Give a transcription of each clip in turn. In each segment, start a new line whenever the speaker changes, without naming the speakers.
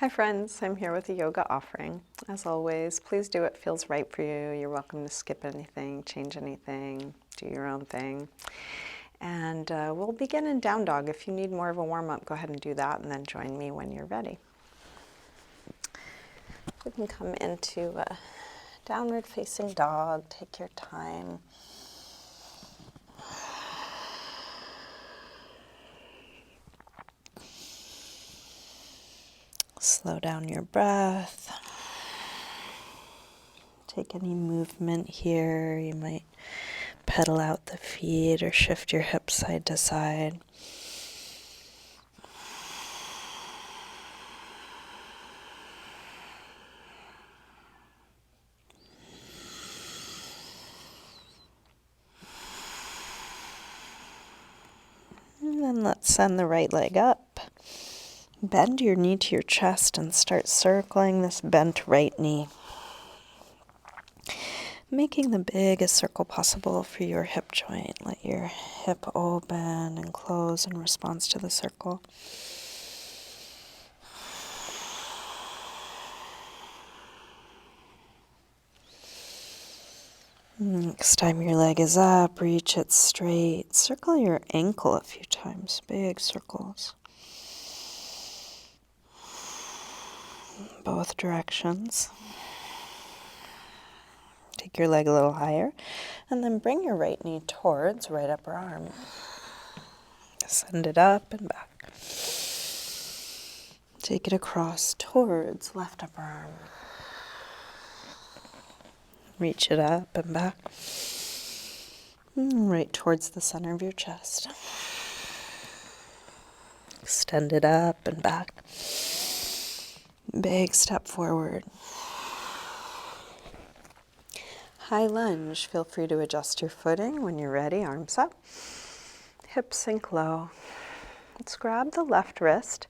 Hi friends, I'm here with a yoga offering. As always, please do what feels right for you. You're welcome to skip anything, change anything, do your own thing. And we'll begin in down dog. If you need more of a warm-up, go ahead and do that and then join me when you're ready. We can come into downward facing dog. Take your time. Slow down your breath. Take any movement here. You might pedal out the feet or shift your hips side to side. And then let's send the right leg up. Bend your knee to your chest and start circling this bent right knee. Making the biggest circle possible for your hip joint. Let your hip open and close in response to the circle. Next time your leg is up, reach it straight. Circle your ankle a few times, big circles. Both directions. Take your leg a little higher, and then bring your right knee towards right upper arm. Send it up and back. Take it across towards left upper arm. Reach it up and back. Right towards the center of your chest. Extend it up and back. Big step forward. High lunge. Feel free to adjust your footing when you're ready. Arms up. Hips sink low. Let's grab the left wrist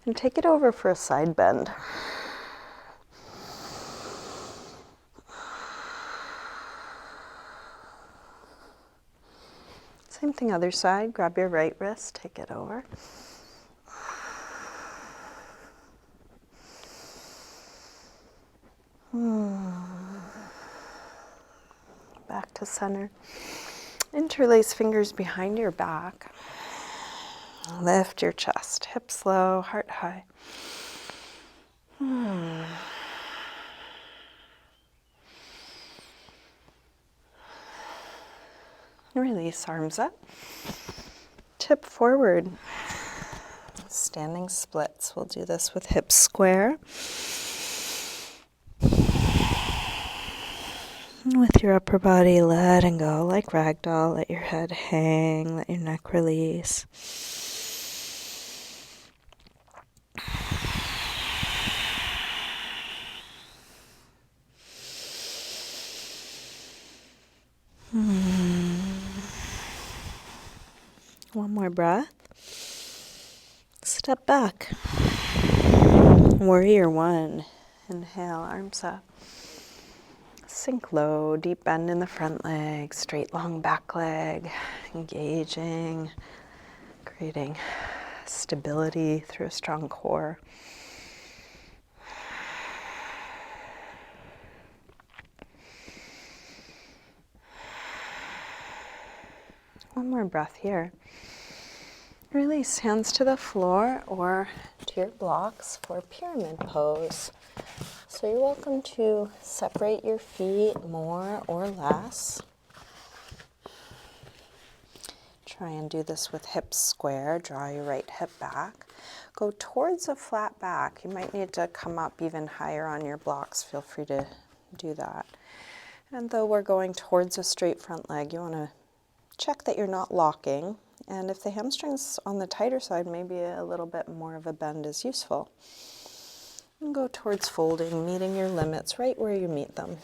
and take it over for a side bend. Same thing other side. Grab your right wrist, take it over. Back to center. Interlace fingers behind your back. Lift your chest, hips low, heart high. Release, arms up. Tip forward. Standing splits. We'll do this with hips square. And with your upper body letting go like ragdoll. Let your head hang, let your neck release. One more breath. Step back. Warrior one. Inhale, arms up. Sink low, deep bend in the front leg, straight long back leg, engaging, creating stability through a strong core. One more breath here. Release, hands to the floor or to your blocks for pyramid pose. So you're welcome to separate your feet more or less. Try and do this with hips square. Draw your right hip back. Go towards a flat back. You might need to come up even higher on your blocks. Feel free to do that. And though we're going towards a straight front leg, you want to check that you're not locking. And if the hamstring's on the tighter side, maybe a little bit more of a bend is useful. And go towards folding, meeting your limits right where you meet them.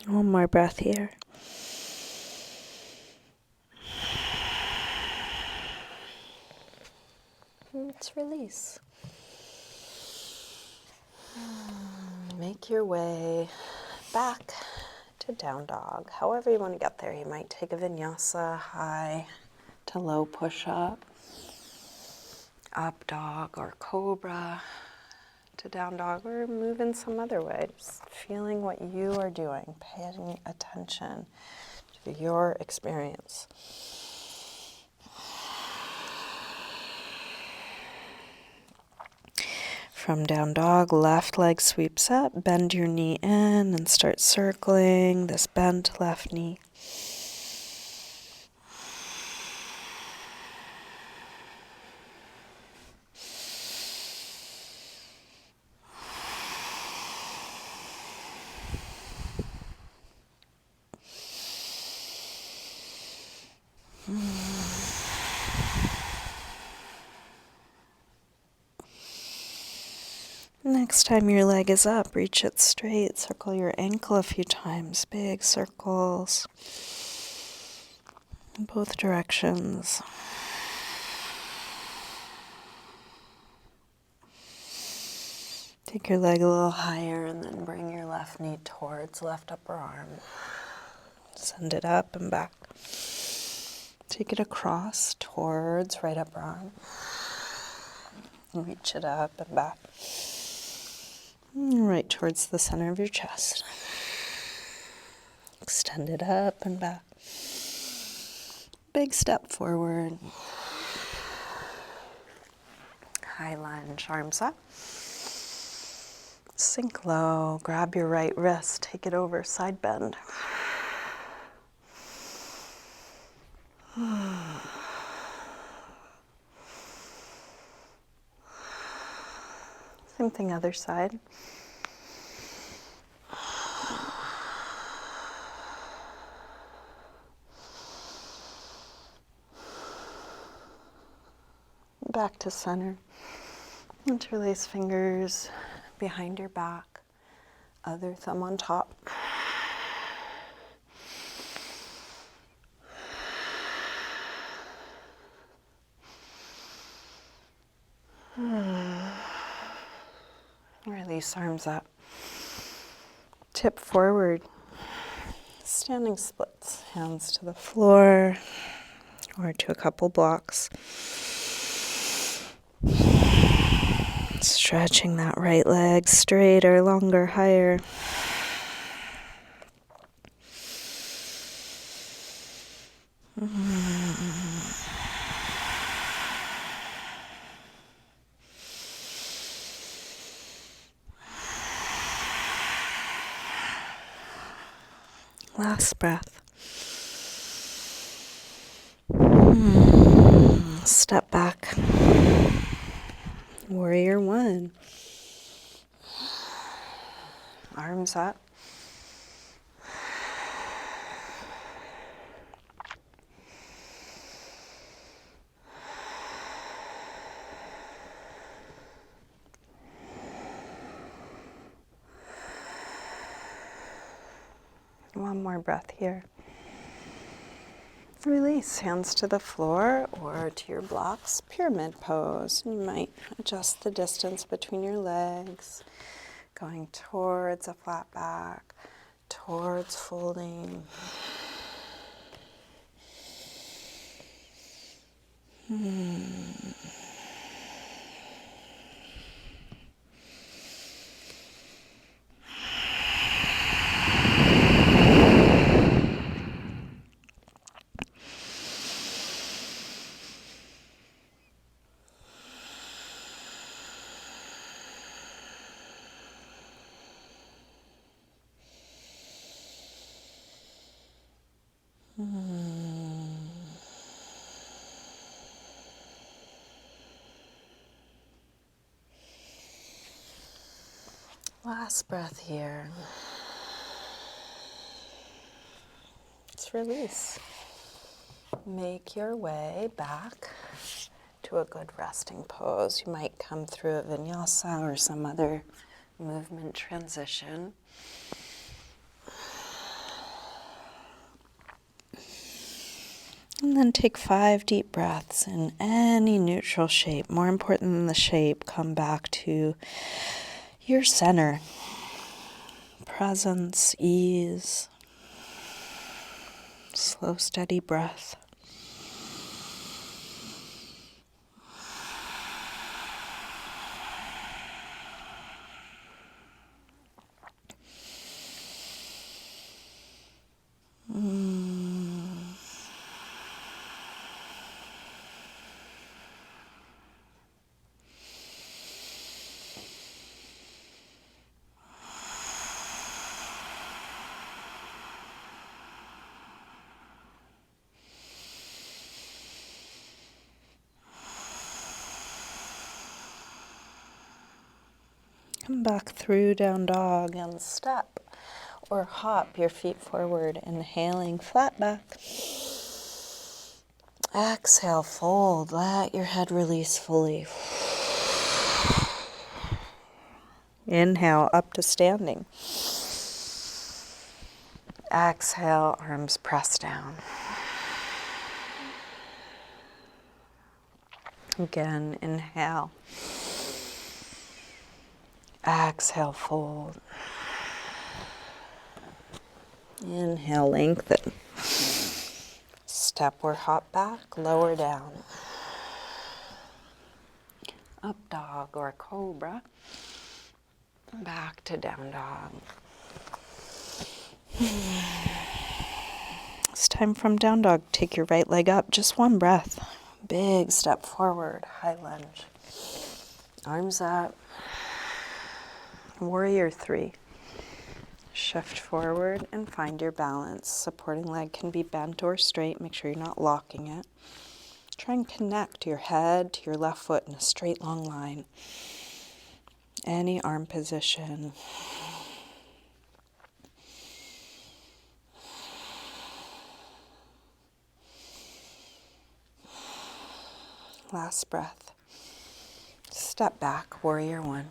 One more breath here. Let's release. Make your way back to down dog. However you want to get there. You might take a vinyasa, high to low push-up, up dog or cobra to down dog, or move in some other way. Just feeling what you are doing, paying attention to your experience. From down dog, left leg sweeps up, bend your knee in and start circling this bent left knee. Next time your leg is up, reach it straight. Circle your ankle a few times. Big circles in both directions. Take your leg a little higher and then bring your left knee towards left upper arm. Send it up and back. Take it across towards right upper arm. Reach it up and back. Right towards the center of your chest. Extend it up and back. Big step forward. High lunge, arms up. Sink low, grab your right wrist, take it over, side bend. Same thing, other side. Back to center. Interlace fingers behind your back. Other thumb on top. Release, arms up. Tip forward. Standing splits. Hands to the floor or to a couple blocks. Stretching that right leg straighter, longer, higher. Last breath. Step back. Warrior one. Arms up. One more breath here. Release, hands to the floor or to your blocks, pyramid pose. You might adjust the distance between your legs, going towards a flat back, towards folding. Last breath here. Let's release. Make your way back to a good resting pose. You might come through a vinyasa or some other movement transition. And then take 5 deep breaths in any neutral shape. More important than the shape, come back to your center. Presence, ease, slow, steady breath. Come back through down dog and step or hop your feet forward, inhaling flat back. Exhale, fold, let your head release fully. Inhale, up to standing. Exhale, arms press down. Again, inhale. Exhale, fold. Inhale, lengthen. Step or hop back, lower down. Up dog or cobra. Back to down dog. It's time from down dog. Take your right leg up, just one breath. Big step forward, high lunge. Arms up. Warrior 3. Shift forward and find your balance. Supporting leg can be bent or straight. Make sure you're not locking it. Try and connect your head to your left foot in a straight, long line. Any arm position. Last breath. Step back, warrior 1.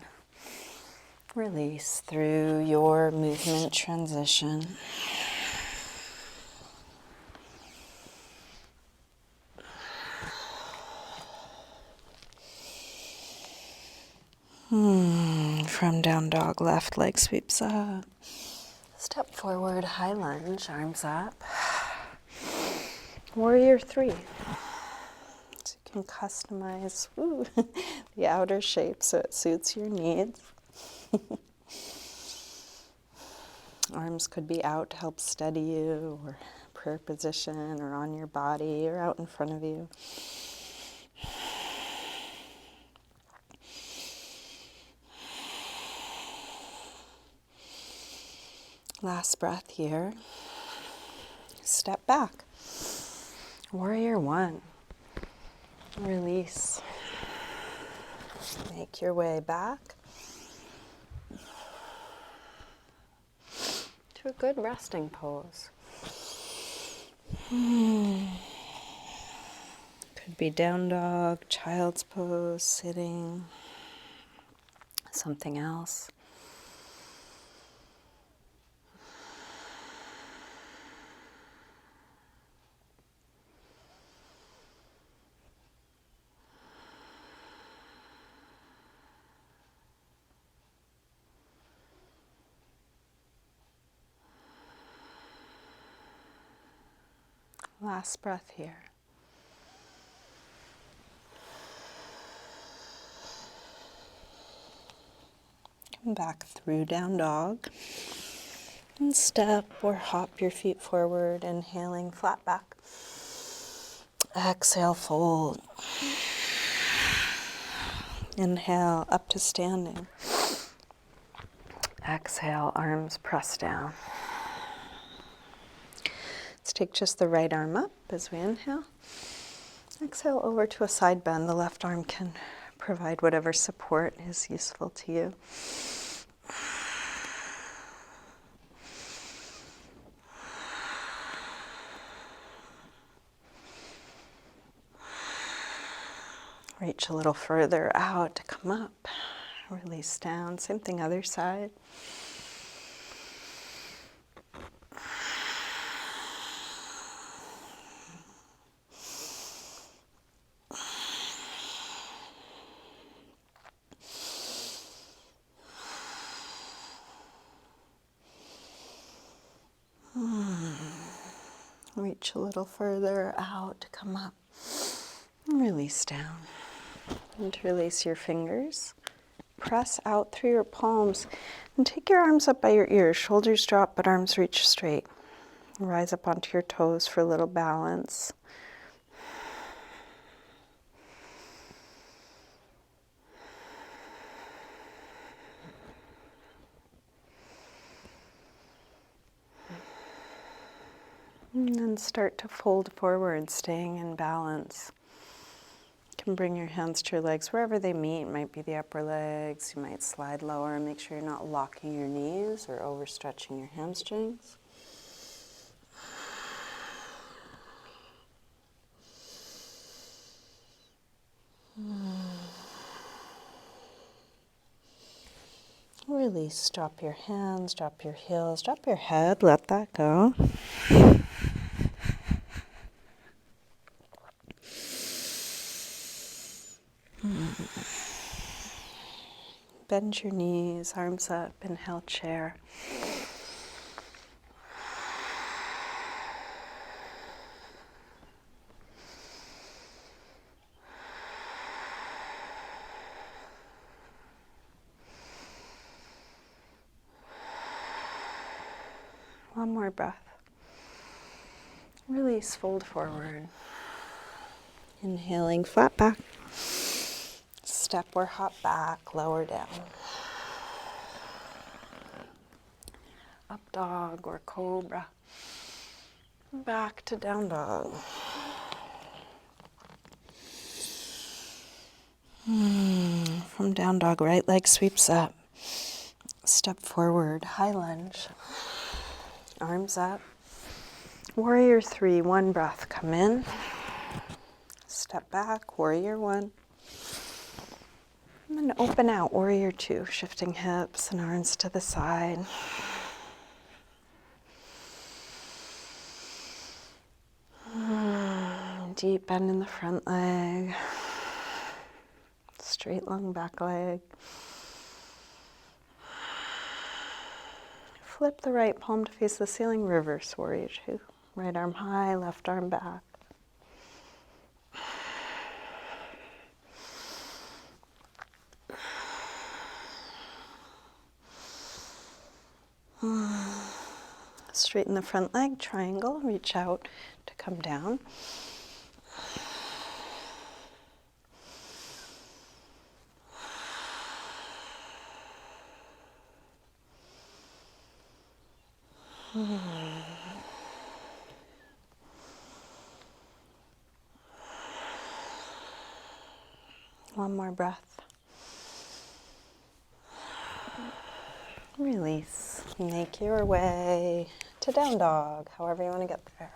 Release through your movement transition. From down dog, left leg sweeps up. Step forward, high lunge, arms up. Warrior 3. So you can customize the outer shape so it suits your needs. Arms could be out to help steady you, or prayer position, or on your body, or out in front of you. Last breath here. Step back. Warrior 1. Release. Make your way back to a good resting pose. Could be down dog, child's pose, sitting, something else. Last breath here. Come back through down dog and step or hop your feet forward, inhaling flat back. Exhale, fold. Inhale, up to standing. Exhale, arms press down. Let's take just the right arm up as we inhale. Exhale over to a side bend. The left arm can provide whatever support is useful to you. Reach a little further out to come up. Release down. Same thing, other side. reach a little further out to come up. And release down. Interlace your fingers. Press out through your palms and take your arms up by your ears. Shoulders drop, but arms reach straight. Rise up onto your toes for a little balance. And then start to fold forward, staying in balance. You can bring your hands to your legs wherever they meet. It might be the upper legs. You might slide lower and make sure you're not locking your knees or overstretching your hamstrings. Release, drop your hands, drop your heels, drop your head, let that go. Bend your knees, arms up, inhale, chair. One more breath. Release, fold forward. Inhaling, flat back. Step or hop back, lower down. Up dog or cobra. Back to down dog. From down dog, right leg sweeps up. Step forward, high lunge. Arms up. Warrior 3, one breath. Come in. Step back, warrior 1. And then open out, warrior 2. Shifting hips and arms to the side. Deep bend in the front leg. Straight long back leg. Flip the right palm to face the ceiling, reverse warrior 2. Right arm high, left arm back. Straighten the front leg, triangle, reach out to come down. One more breath. Release. Make your way to down dog, however you want to get there.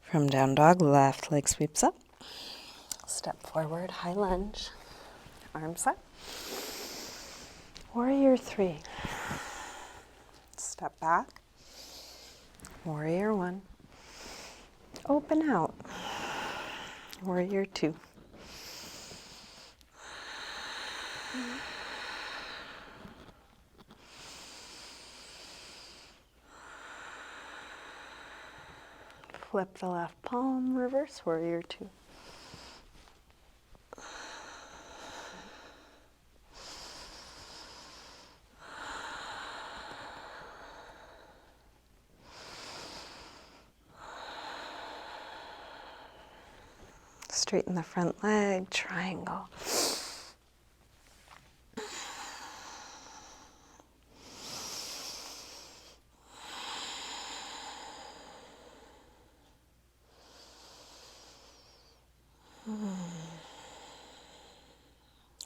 From down dog, left leg sweeps up. Step forward, high lunge. Arms up. Warrior 3. Step back. Warrior 1. Open out. Warrior 2. Flip the left palm, reverse warrior 2. Straighten the front leg, triangle.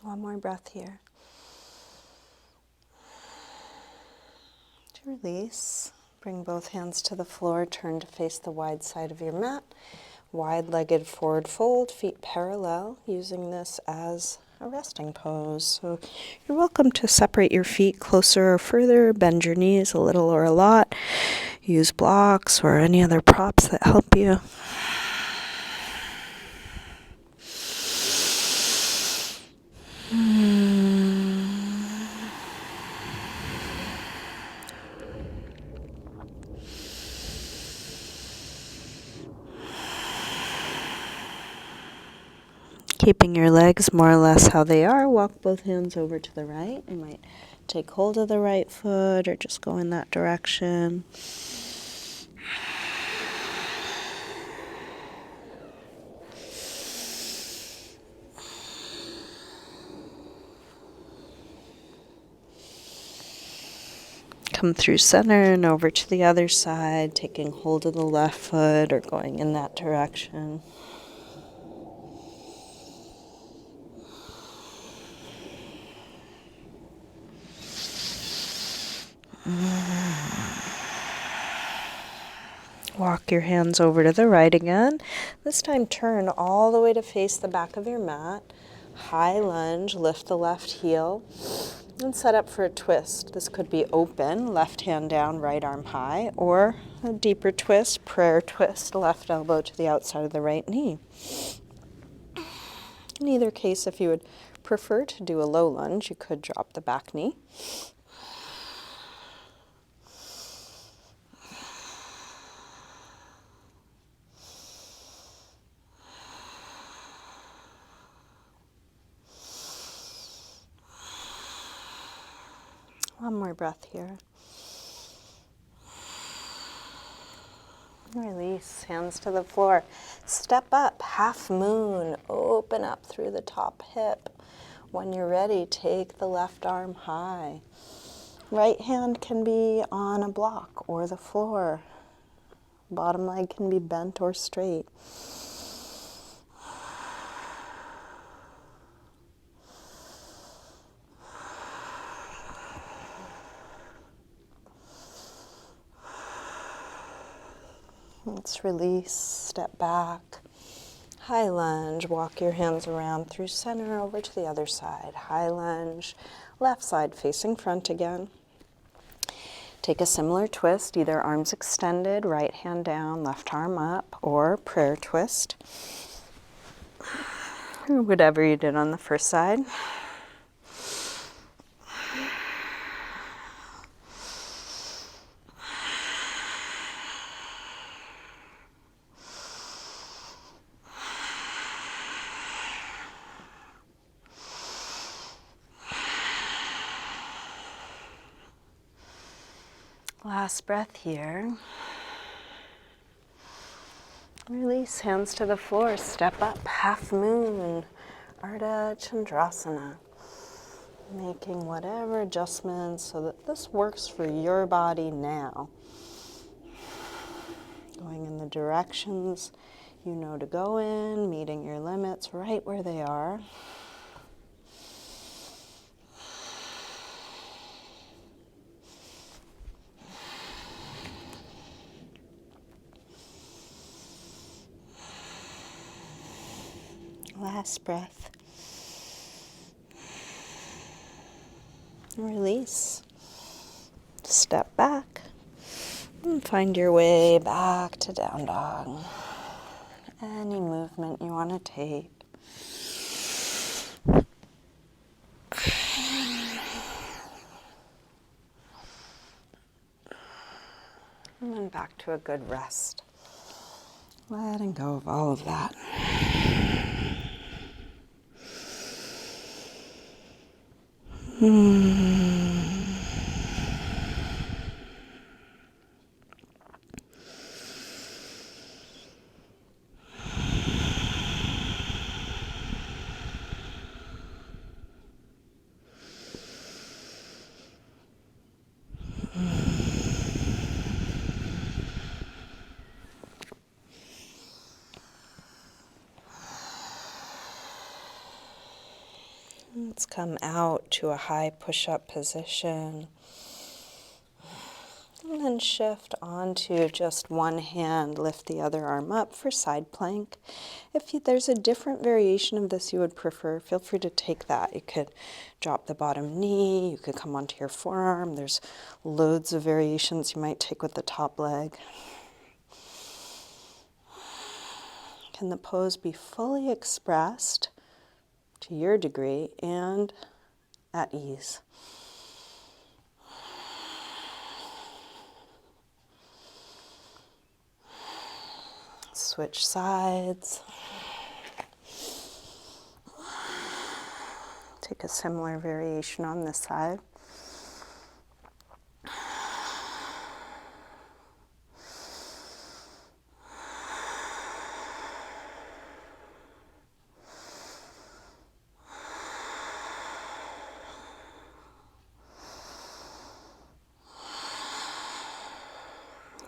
One more breath here. To release, bring both hands to the floor, turn to face the wide side of your mat. Wide-legged forward fold, feet parallel, using this as a resting pose. So you're welcome to separate your feet closer or further, bend your knees a little or a lot, use blocks or any other props that help you. Keeping your legs more or less how they are, walk both hands over to the right. You might take hold of the right foot or just go in that direction. Come through center and over to the other side, taking hold of the left foot or going in that direction. Walk your hands over to the right again. This time turn all the way to face the back of your mat. High lunge, lift the left heel, and set up for a twist. This could be open, left hand down, right arm high, or a deeper twist, prayer twist, left elbow to the outside of the right knee. In either case, if you would prefer to do a low lunge, you could drop the back knee. One more breath here. Release, hands to the floor. Step up, half moon, open up through the top hip. When you're ready, take the left arm high. Right hand can be on a block or the floor. Bottom leg can be bent or straight. Let's release, step back. High lunge, walk your hands around through center over to the other side. High lunge, left side facing front again. Take a similar twist, either arms extended, right hand down, left arm up, or prayer twist. Or whatever you did on the first side. Last breath here. Release, hands to the floor, step up, half moon, Ardha Chandrasana. Making whatever adjustments so that this works for your body now. Going in the directions you know to go in, meeting your limits right where they are. Last breath. Release. Step back. And find your way back to down dog. Any movement you want to take. And then back to a good rest. Letting go of all of that. Let's come out to a high push-up position. And then shift onto just one hand, lift the other arm up for side plank. If there's a different variation of this you would prefer, feel free to take that. You could drop the bottom knee, you could come onto your forearm. There's loads of variations you might take with the top leg. Can the pose be fully expressed to your degree and at ease? Switch sides. Take a similar variation on this side.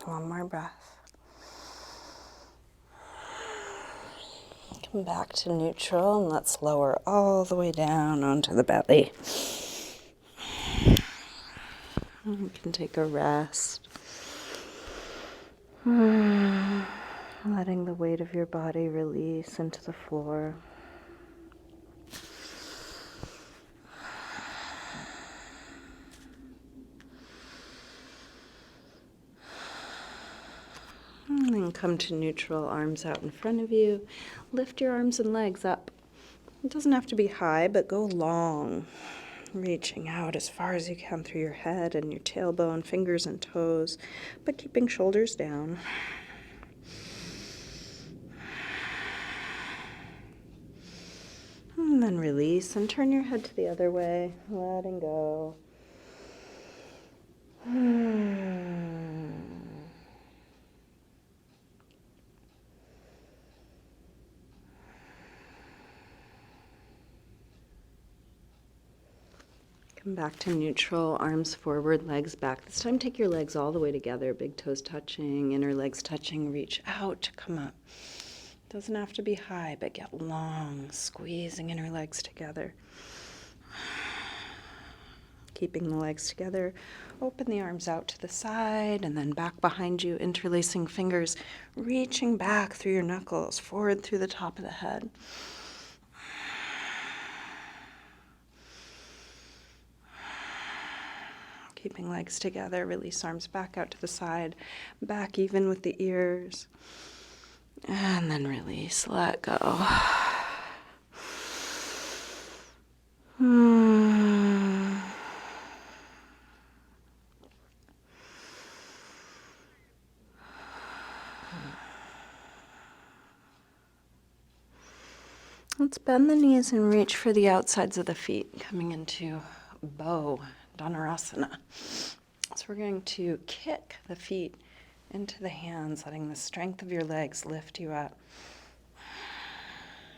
One more breath. Come back to neutral and let's lower all the way down onto the belly. You can take a rest. Letting the weight of your body release into the floor. And then come to neutral, arms out in front of you. Lift your arms and legs up. It doesn't have to be high, but go long. Reaching out as far as you can through your head and your tailbone, fingers and toes, but keeping shoulders down. And then release and turn your head to the other way, letting go. Come back to neutral, arms forward, legs back. This time take your legs all the way together, big toes touching, inner legs touching, reach out to come up. Doesn't have to be high, but get long, squeezing inner legs together. Keeping the legs together, open the arms out to the side and then back behind you, interlacing fingers, reaching back through your knuckles, forward through the top of the head. Keeping legs together, release arms back out to the side, back even with the ears. And then release, let go. Let's bend the knees and reach for the outsides of the feet, coming into bow, Dhanurasana. So we're going to kick the feet into the hands, letting the strength of your legs lift you up.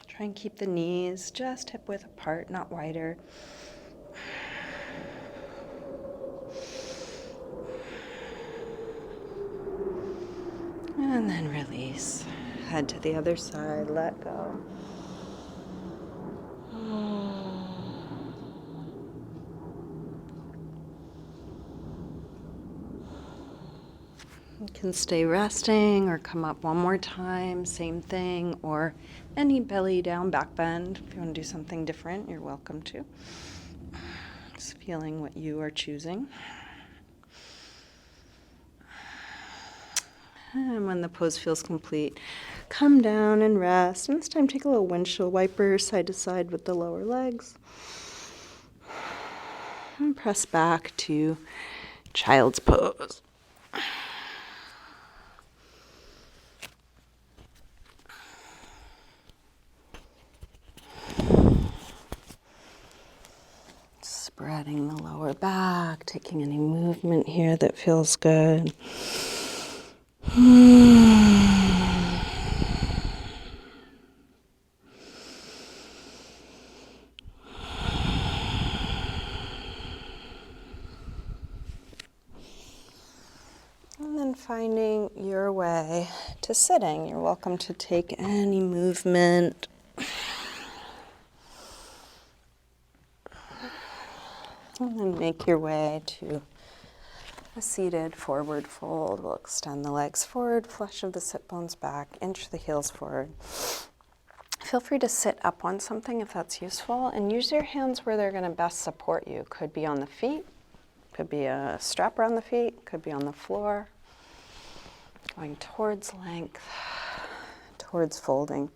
Try and keep the knees just hip width apart, not wider. And then release. Head to the other side, let go. You can stay resting or come up one more time, same thing, or any belly down, back bend. If you want to do something different, you're welcome to. Just feeling what you are choosing. And when the pose feels complete, come down and rest. And this time take a little windshield wiper side to side with the lower legs. And press back to child's pose. Spreading the lower back, taking any movement here that feels good. And then finding your way to sitting. You're welcome to take any movement. And then make your way to a seated forward fold. We'll extend the legs forward, flesh of the sit bones back, inch the heels forward. Feel free to sit up on something if that's useful, and use your hands where they're going to best support you. Could be on the feet, could be a strap around the feet, could be on the floor. Going towards length, towards folding.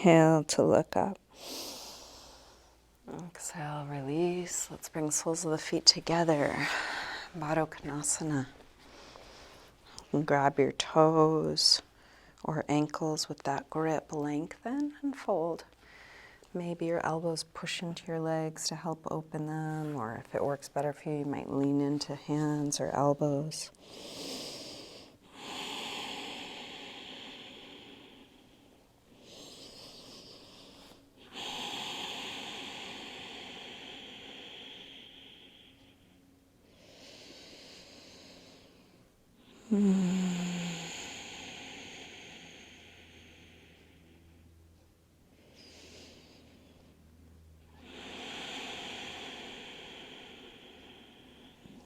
Inhale to look up. Exhale, release. Let's bring soles of the feet together. Baddha Konasana. And grab your toes or ankles with that grip. Lengthen and fold. Maybe your elbows push into your legs to help open them, or if it works better for you, you might lean into hands or elbows.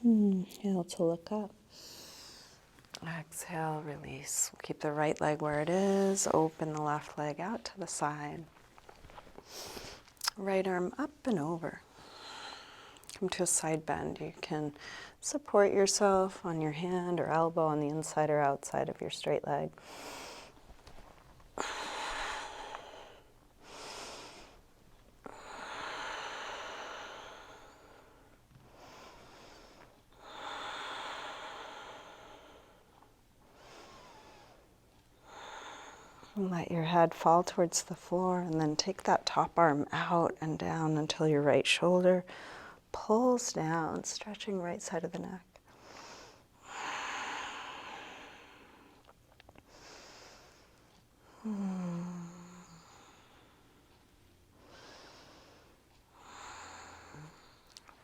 Inhale to look up. Exhale, release. We'll keep the right leg where it is. Open the left leg out to the side. Right arm up and over. Come to a side bend. You can support yourself on your hand or elbow on the inside or outside of your straight leg. And let your head fall towards the floor, and then take that top arm out and down until your right shoulder pulls down, stretching right side of the neck.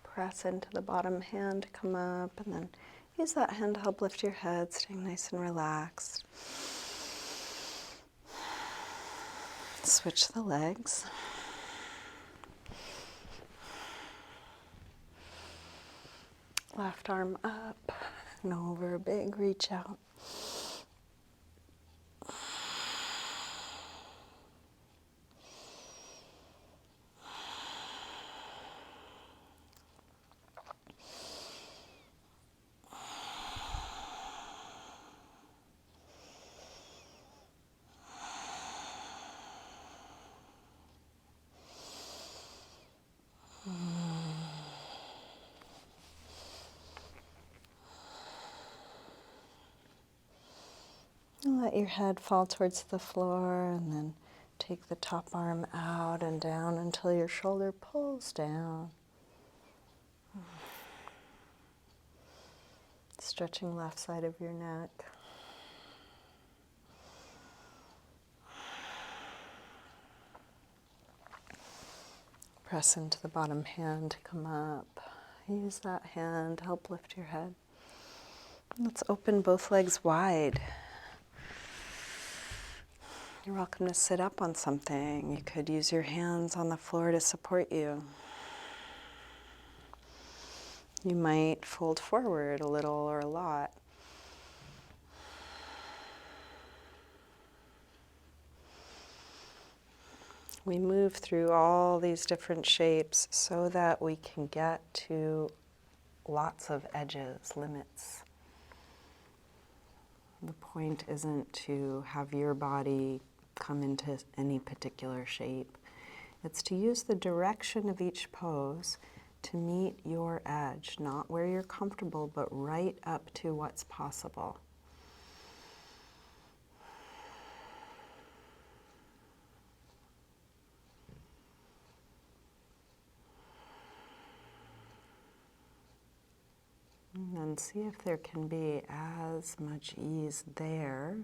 Press into the bottom hand to come up, and then use that hand to help lift your head, staying nice and relaxed. Switch the legs. Left arm up and over, big reach out. And let your head fall towards the floor, and then take the top arm out and down until your shoulder pulls down. Stretching left side of your neck. Press into the bottom hand to come up. Use that hand to help lift your head. Let's open both legs wide. You're welcome to sit up on something. You could use your hands on the floor to support you. You might fold forward a little or a lot. We move through all these different shapes so that we can get to lots of edges, limits. The point isn't to have your body come into any particular shape. It's to use the direction of each pose to meet your edge, not where you're comfortable, but right up to what's possible. And see if there can be as much ease there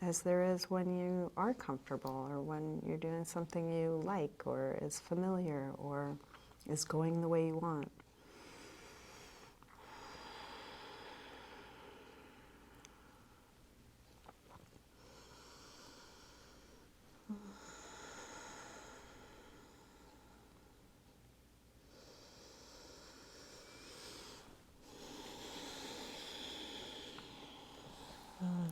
as there is when you are comfortable, or when you're doing something you like or is familiar or is going the way you want.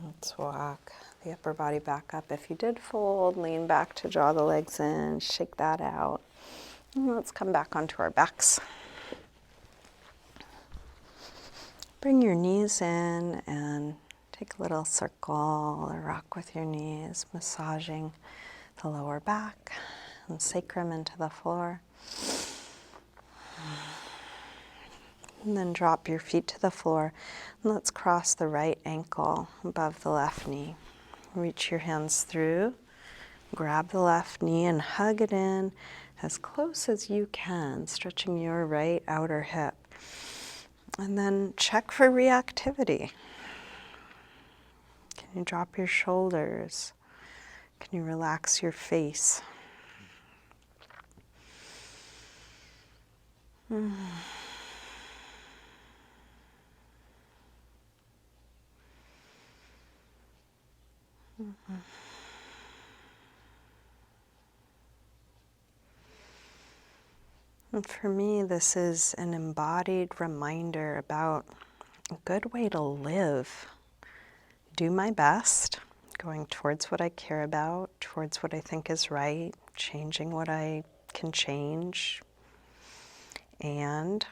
Let's walk the upper body back up. If you did fold, lean back to draw the legs in, shake that out. And let's come back onto our backs. Bring your knees in and take a little circle or rock with your knees, massaging the lower back and sacrum into the floor. And then drop your feet to the floor. And let's cross the right ankle above the left knee. Reach your hands through. Grab the left knee and hug it in as close as you can, stretching your right outer hip. And then check for reactivity. Can you drop your shoulders? Can you relax your face? And for me, this is an embodied reminder about a good way to live. Do my best, going towards what I care about, towards what I think is right, changing what I can change, and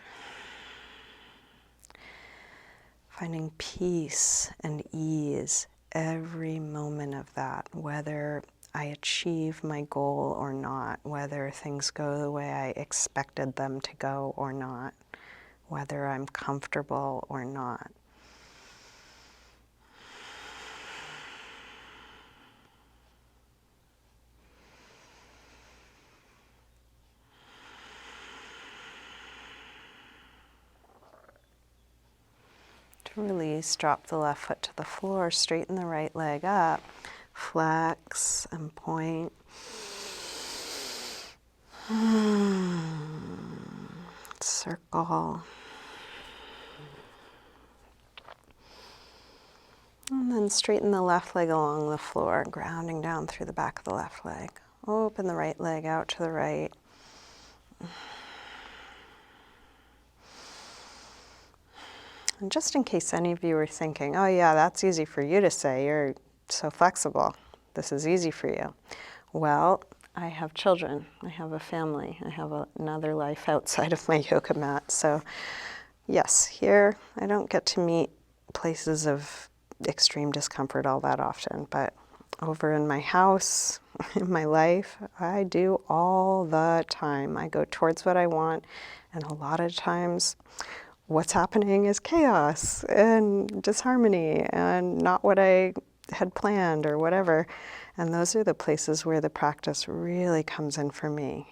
finding peace and ease every moment of that, whether I achieve my goal or not, whether things go the way I expected them to go or not, whether I'm comfortable or not. To release, drop the left foot to the floor, straighten the right leg up, flex and point. Circle. And then straighten the left leg along the floor, grounding down through the back of the left leg. Open the right leg out to the right. And just in case any of you are thinking, oh yeah, that's easy for you to say, you're so flexible, this is easy for you. Well, I have children, I have a family, I have another life outside of my yoga mat. So yes, here I don't get to meet places of extreme discomfort all that often, but over in my house, in my life, I do all the time. I go towards what I want, and a lot of times what's happening is chaos and disharmony and not what I had planned or whatever. And those are the places where the practice really comes in for me.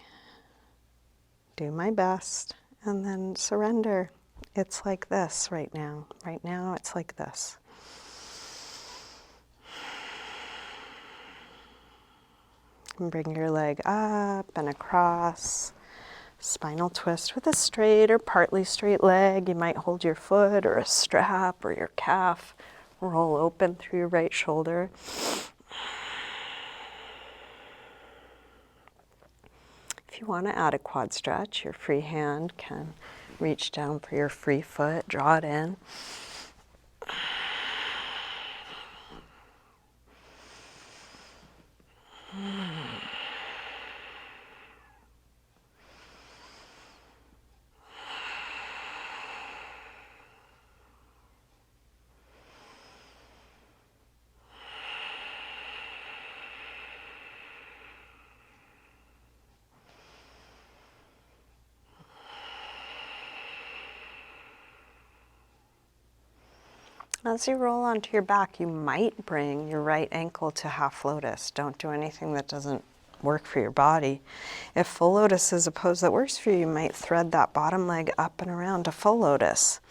Do my best and then surrender. It's like this right now. Right now, it's like this. And bring your leg up and across. Spinal twist with a straight or partly straight leg. You might hold your foot or a strap or your calf. Roll open through your right shoulder. If you want to add a quad stretch, your free hand can reach down for your free foot, draw it in. As you roll onto your back, you might bring your right ankle to half lotus. Don't do anything that doesn't work for your body. If full lotus is a pose that works for you, you might thread that bottom leg up and around to full lotus.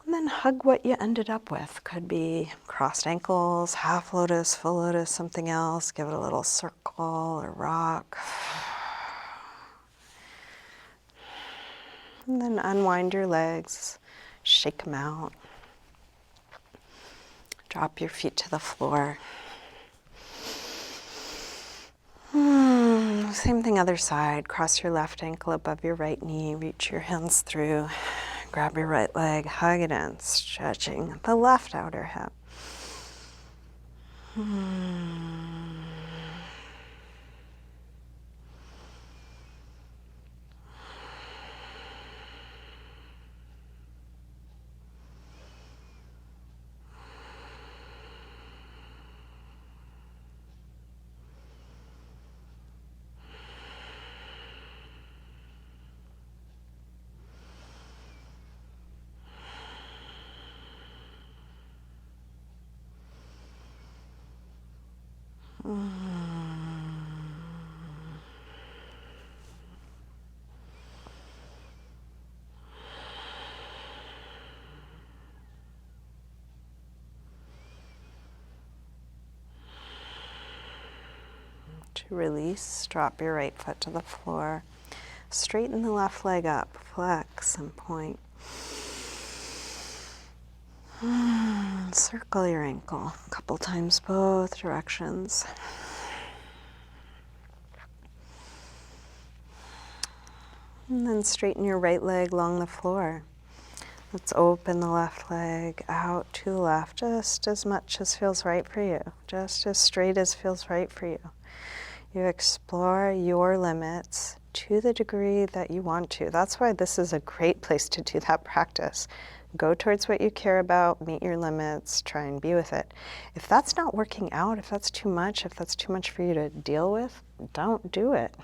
And then hug what you ended up with. Could be crossed ankles, half lotus, full lotus, something else. Give it a little circle or rock. And then unwind your legs, shake them out. Drop your feet to the floor. Same thing other side. Cross your left ankle above your right knee. Reach your hands through. Grab your right leg. Hug it in. Stretching the left outer hip. To release, drop your right foot to the floor. Straighten the left leg up, flex and point. Circle your ankle a couple times both directions. And then straighten your right leg along the floor. Let's open the left leg out to the left, just as much as feels right for you, just as straight as feels right for you. You explore your limits to the degree that you want to. That's why this is a great place to do that practice. Go towards what you care about, meet your limits, try and be with it. If that's not working out, if that's too much for you to deal with, don't do it.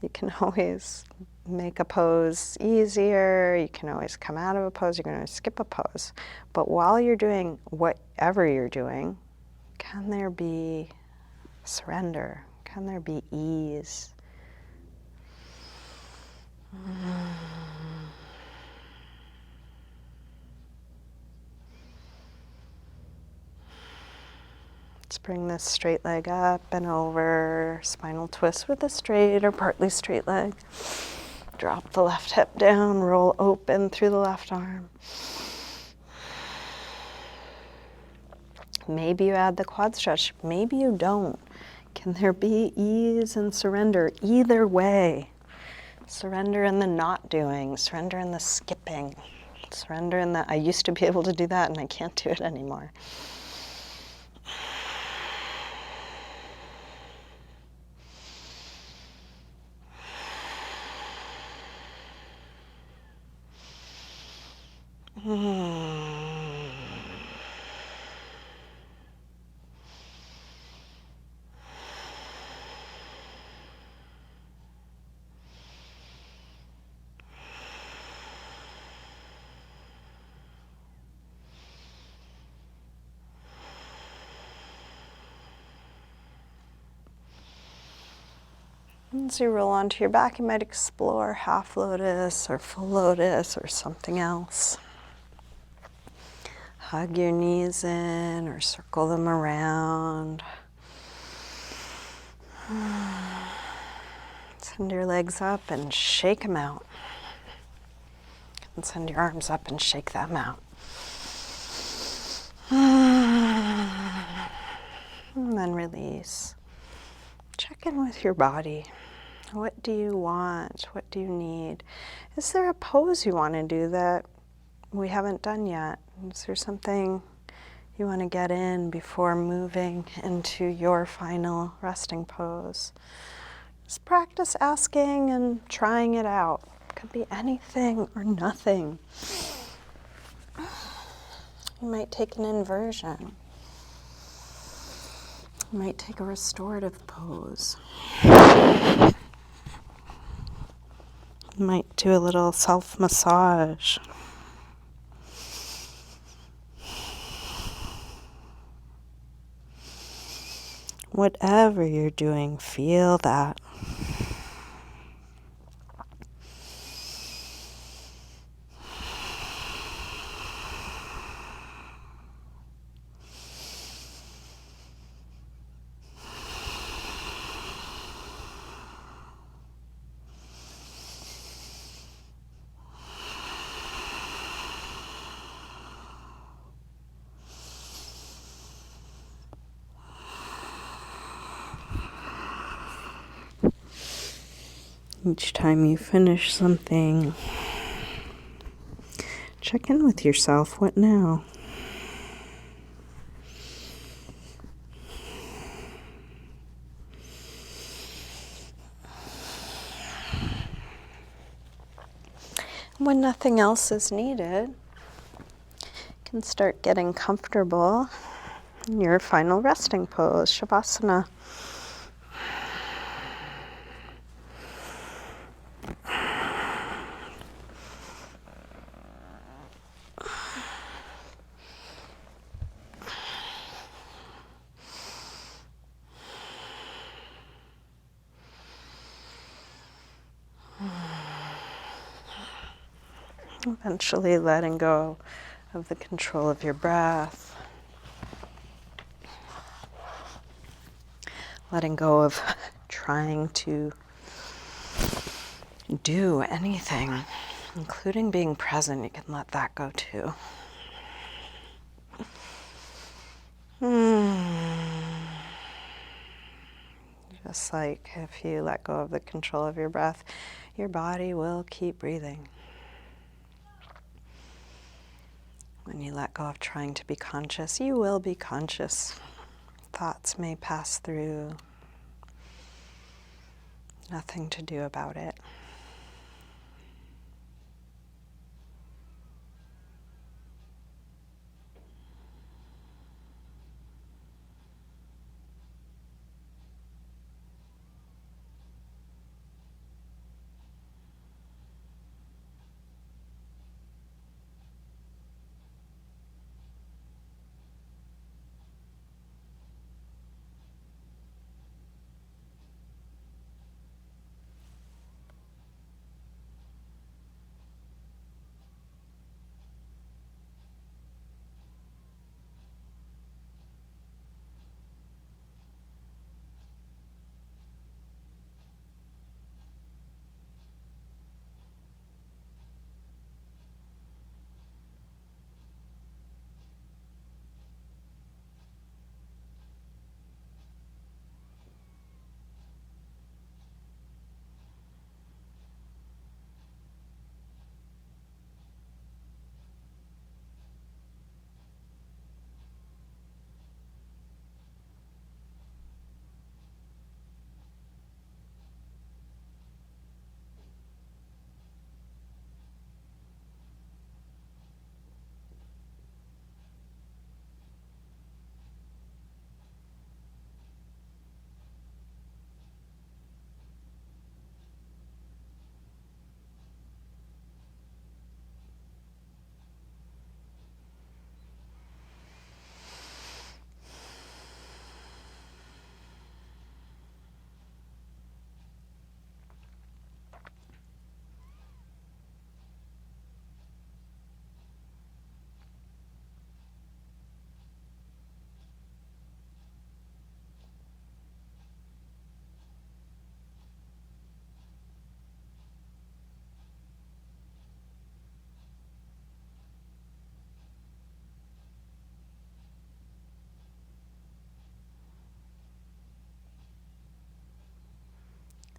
You can always make a pose easier, you can always come out of a pose, you can always skip a pose. But while you're doing whatever you're doing, can there be surrender? Can there be ease? Let's bring this straight leg up and over, spinal twist with a straight or partly straight leg. Drop the left hip down, roll open through the left arm. Maybe you add the quad stretch, maybe you don't. Can there be ease and surrender either way? Surrender in the not doing, surrender in the skipping, surrender in the I used to be able to do that and I can't do it anymore. As you roll onto your back, you might explore half lotus or full lotus or something else. Hug your knees in or circle them around. Send your legs up and shake them out. And send your arms up and shake them out. And then release. Check in with your body. What do you want? What do you need? Is there a pose you want to do that we haven't done yet? Is there something you want to get in before moving into your final resting pose? Just practice asking and trying it out. It could be anything or nothing. You might take an inversion. You might take a restorative pose. You might do a little self-massage. Whatever you're doing, feel that. Each time you finish something, check in with yourself. What now? When nothing else is needed, you can start getting comfortable in your final resting pose, Shavasana. Eventually letting go of the control of your breath. Letting go of trying to do anything, including being present. You can let that go too. Just like if you let go of the control of your breath, your body will keep breathing. When you let go of trying to be conscious, you will be conscious. Thoughts may pass through. Nothing to do about it.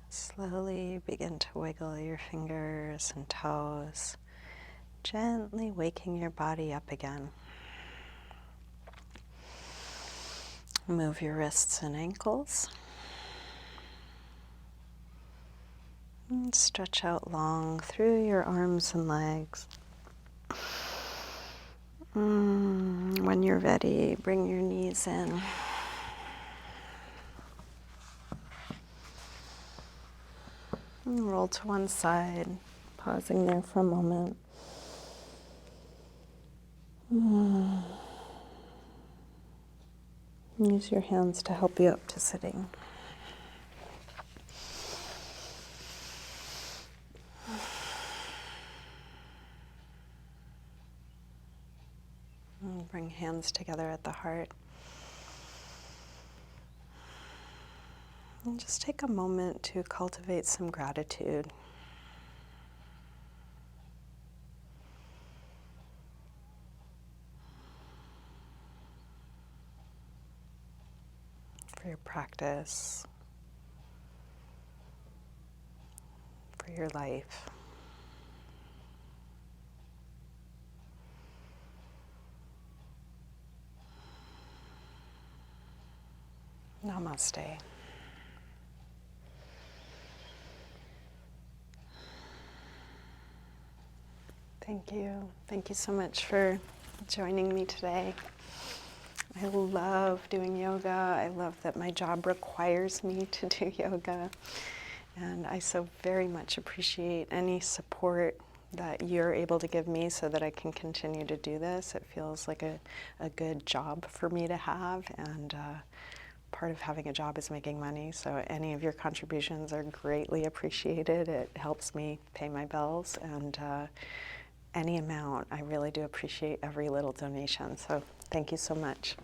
Slowly begin to wiggle your fingers and toes, gently waking your body up again. Move your wrists and ankles. And stretch out long through your arms and legs. When you're ready, bring your knees in. And roll to one side, pausing there for a moment. Use your hands to help you up to sitting. And bring hands together at the heart. And just take a moment to cultivate some gratitude. For your practice, for your life. Namaste. Thank you. Thank you so much for joining me today. I love doing yoga. I love that my job requires me to do yoga. And I so very much appreciate any support that you're able to give me so that I can continue to do this. It feels like a good job for me to have, and part of having a job is making money, so any of your contributions are greatly appreciated. It helps me pay my bills, and any amount. I really do appreciate every little donation. So thank you so much.